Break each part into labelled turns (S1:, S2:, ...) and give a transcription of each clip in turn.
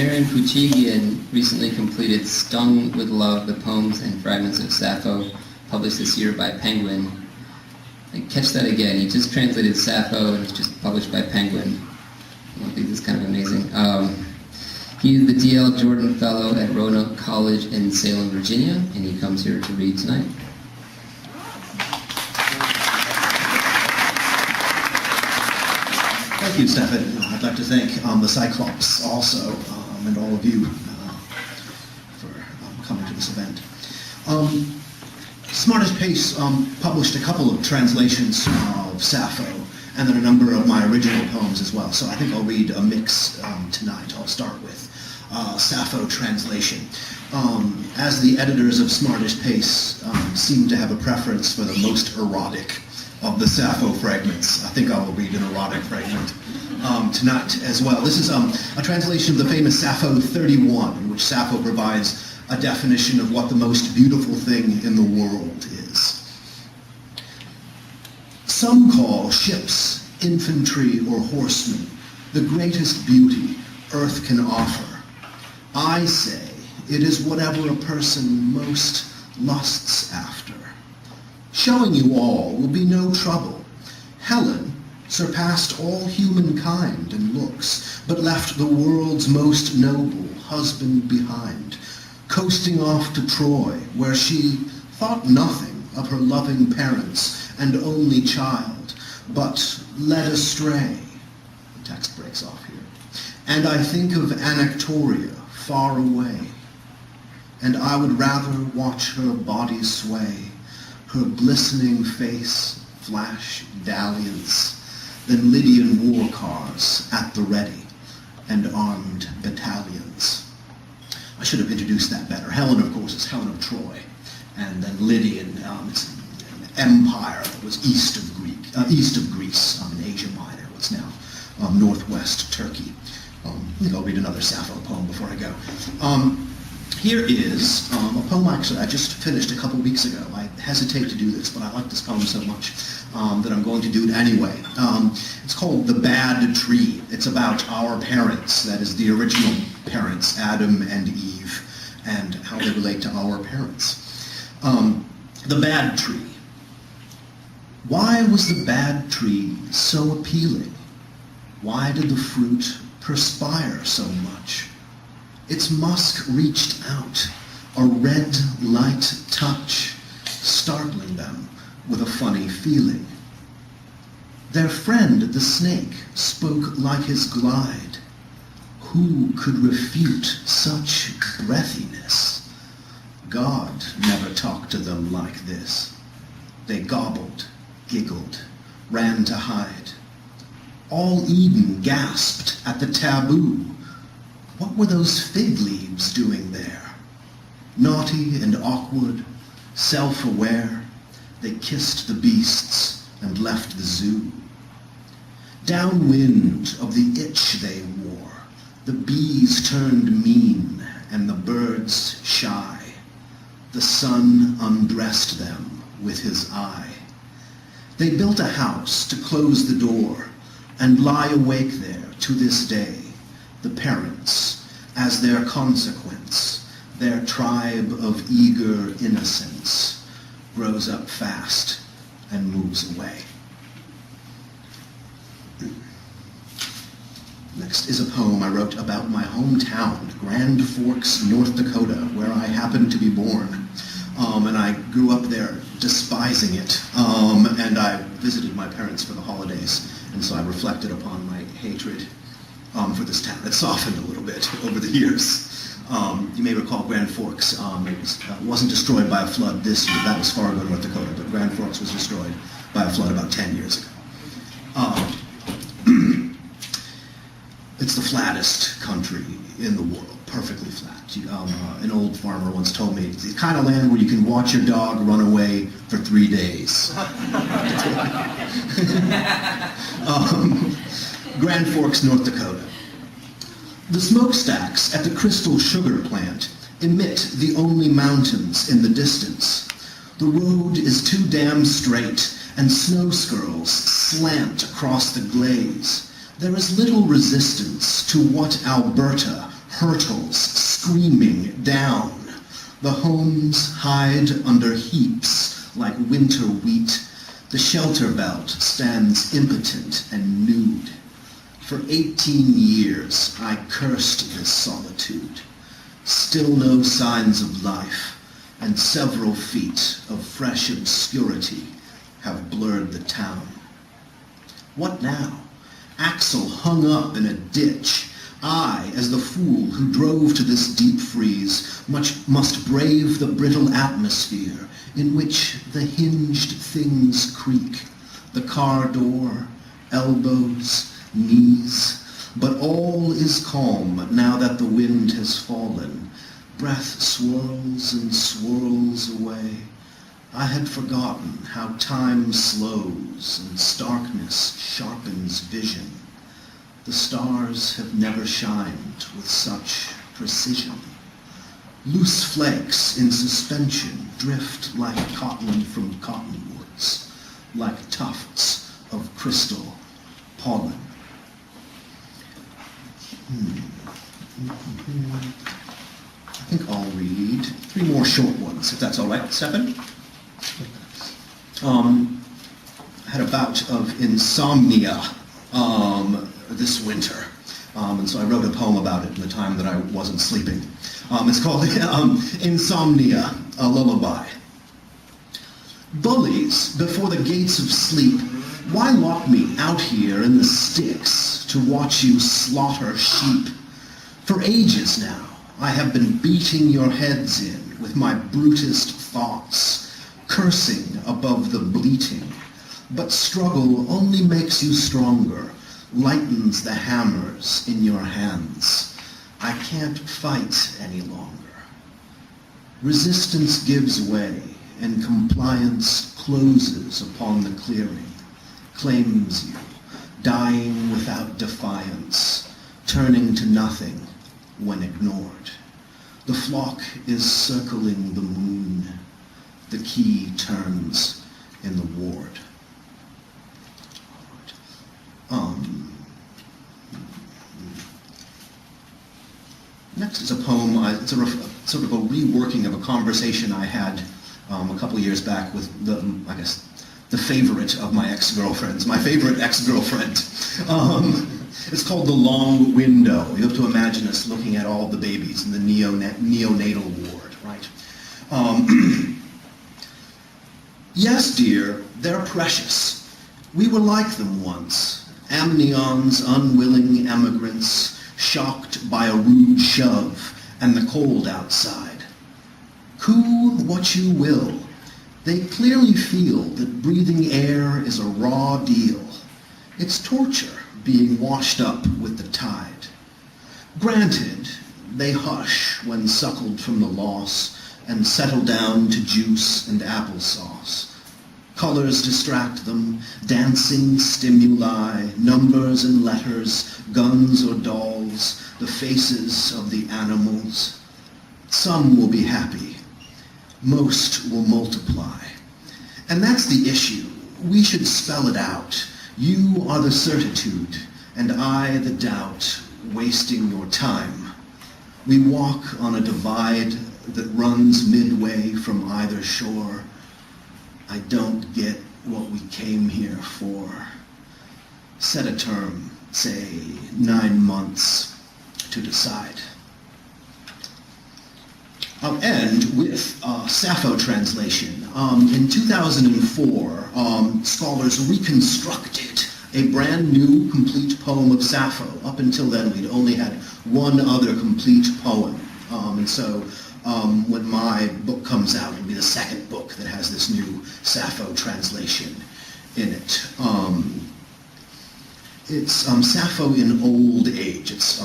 S1: Aaron Poochigian recently completed Stung with Love, the Poems and Fragments of Sappho, published this year by Penguin. And catch that again, he just translated Sappho and it's just published by Penguin. I think this is kind of amazing. He is the D.L. Jordan Fellow at Roanoke College in Salem, Virginia, and he comes here to read tonight.
S2: Thank you, Stefan. I'd like to thank the Cyclops also, and all of you for coming to this event. Smartish Pace published a couple of translations of Sappho, and then a number of my original poems as well. So I think I'll read a mix tonight. I'll start with Sappho translation. As the editors of Smartish Pace seem to have a preference for the most erotic of the Sappho fragments, I think I will read an erotic fragment tonight as well. This is a translation of the famous Sappho 31, in which Sappho provides a definition of what the most beautiful thing in the world is. Some call ships, infantry, or horsemen the greatest beauty earth can offer. I say it is whatever a person most lusts after. Showing you all will be no trouble. Helen surpassed all humankind in looks, but left the world's most noble husband behind, coasting off to Troy, where she thought nothing of her loving parents and only child, but led astray. The text breaks off here. And I think of Anactoria far away, and I would rather watch her body sway, her glistening face flash dalliance, than Lydian war cars at the ready and armed battalions. I should have introduced that better. Helen, of course, is Helen of Troy, and then Lydian, it's an empire that was east of Greece, in Asia Minor, what's now northwest Turkey. I think I'll read another Sappho poem before I go. Here is a poem actually I just finished a couple weeks ago. I hesitate to do this, but I like this poem so much that I'm going to do it anyway. It's called The Bad Tree. It's about our parents, that is the original parents, Adam and Eve, and how they relate to our parents. The Bad Tree. Why was the bad tree so appealing? Why did the fruit perspire so much? Its musk reached out, a red light touch, startling them with a funny feeling. Their friend the snake spoke like his glide. Who could refute such breathiness? God never talked to them like this. They gobbled, giggled, ran to hide. All Eden gasped at the taboo. What were those fig leaves doing there? Naughty and awkward, self-aware, they kissed the beasts and left the zoo. Downwind of the itch they wore, the bees turned mean and the birds shy. The sun undressed them with his eye. They built a house to close the door and lie awake there to this day, the parents, as their consequence, their tribe of eager innocence grows up fast and moves away. Next is a poem I wrote about my hometown, Grand Forks, North Dakota, where I happened to be born. And I grew up there despising it. And I visited my parents for the holidays, and so I reflected upon my hatred for this town. It softened a little bit over the years. You may recall Grand Forks. It wasn't destroyed by a flood this year. That was Fargo, North Dakota, but Grand Forks was destroyed by a flood about 10 years ago. It's the flattest country in the world, perfectly flat. An old farmer once told me, it's the kind of land where you can watch your dog run away for 3 days. Grand Forks, North Dakota. The smokestacks at the Crystal Sugar Plant emit the only mountains in the distance. The road is too damn straight, and snow skirls slant across the glaze. There is little resistance to what Alberta hurtles screaming down. The homes hide under heaps like winter wheat. The shelter belt stands impotent and nude. For 18 years I cursed this solitude. Still no signs of life, and several feet of fresh obscurity have blurred the town. What now? Axle hung up in a ditch. I, as the fool who drove to this deep freeze, must brave the brittle atmosphere in which the hinged things creak, the car door, elbows, knees. But all is calm now that the wind has fallen. Breath swirls and swirls away. I had forgotten how time slows and starkness sharpens vision. The stars have never shined with such precision. Loose flakes in suspension drift like cotton from cottonwoods, like tufts of crystal pollen. I think I'll read 3 more short ones, if that's all right, Stefan. I had a bout of insomnia this winter, and so I wrote a poem about it in the time that I wasn't sleeping. It's called Insomnia, a Lullaby. Bullies, before the gates of sleep, why lock me out here in the sticks to watch you slaughter sheep? For ages now, I have been beating your heads in with my brutest thoughts, cursing above the bleating. But struggle only makes you stronger, lightens the hammers in your hands. I can't fight any longer. Resistance gives way, and compliance closes upon the clearing, claims you, dying without defiance, turning to nothing when ignored. The flock is circling the moon. The key turns in the ward. Next is a poem. It's sort of a reworking of a conversation I had a couple years back with the favorite of my ex-girlfriends, my favorite ex-girlfriend. It's called The Long Window. You have to imagine us looking at all the babies in the neonatal ward, right? Yes, dear, they're precious. We were like them once, amnions, unwilling emigrants, shocked by a rude shove and the cold outside. Coo what you will, they clearly feel that breathing air is a raw deal. It's torture being washed up with the tide. Granted, they hush when suckled from the loss and settle down to juice and applesauce. Colors distract them, dancing stimuli, numbers and letters, guns or dolls, the faces of the animals. Some will be happy. Most will multiply. And that's the issue. We should spell it out. You are the certitude, and I the doubt, wasting your time. We walk on a divide that runs midway from either shore. I don't get what we came here for. Set a term, say 9 months, to decide. I'll end with a Sappho translation. In 2004, scholars reconstructed a brand new complete poem of Sappho. Up until then, we'd only had one other complete poem. And so when my book comes out, it'll be the second book that has this new Sappho translation in it. It's Sappho in old age. It's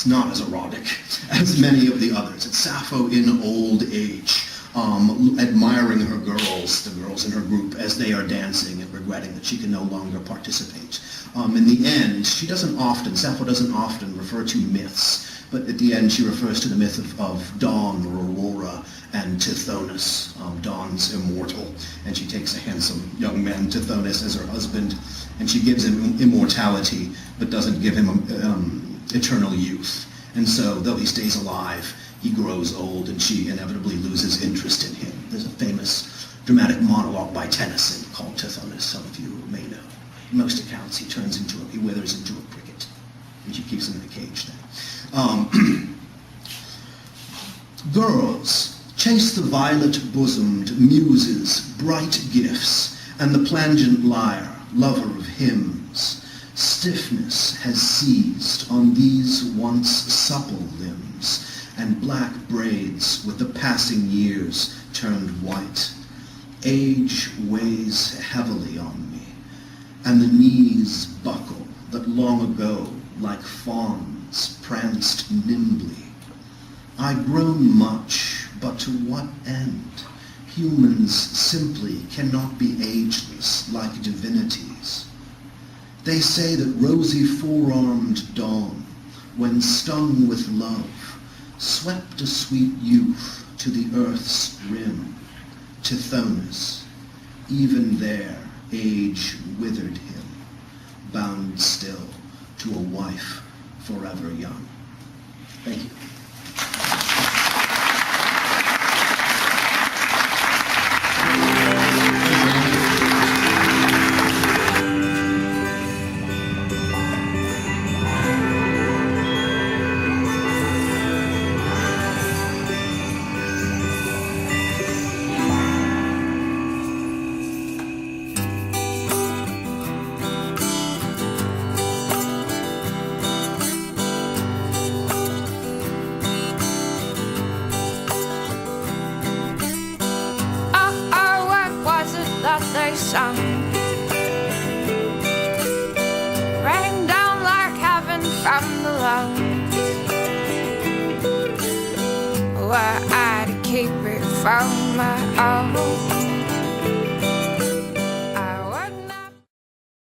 S2: not as erotic as many of the others. It's Sappho in old age, admiring her girls, the girls in her group, as they are dancing and regretting that she can no longer participate. In the end, Sappho doesn't often refer to myths, but at the end she refers to the myth of Dawn or Aurora and Tithonus. Dawn's immortal, and she takes a handsome young man, Tithonus, as her husband, and she gives him immortality, but doesn't give him eternal youth. And so, though he stays alive, he grows old and she inevitably loses interest in him. There's a famous dramatic monologue by Tennyson called Tithon, as some of you may know. In most accounts, he withers into a cricket, and she keeps him in a cage then. Girls, chase the violet-bosomed muses, bright gifts, and the plangent lyre, lover of hymns. Stiffness has seized on these once supple limbs, and black braids with the passing years turned white. Age weighs heavily on me, and the knees buckle that long ago, like fawns, pranced nimbly. I groan much, but to what end? Humans simply cannot be ageless like divinities. They say that rosy four-armed dawn, when stung with love, swept a sweet youth to the earth's rim. Tithonus, even there age withered him, bound still to a wife forever young. Thank you.
S3: Sun rain down like heaven from the lungs, were I to keep it from my own.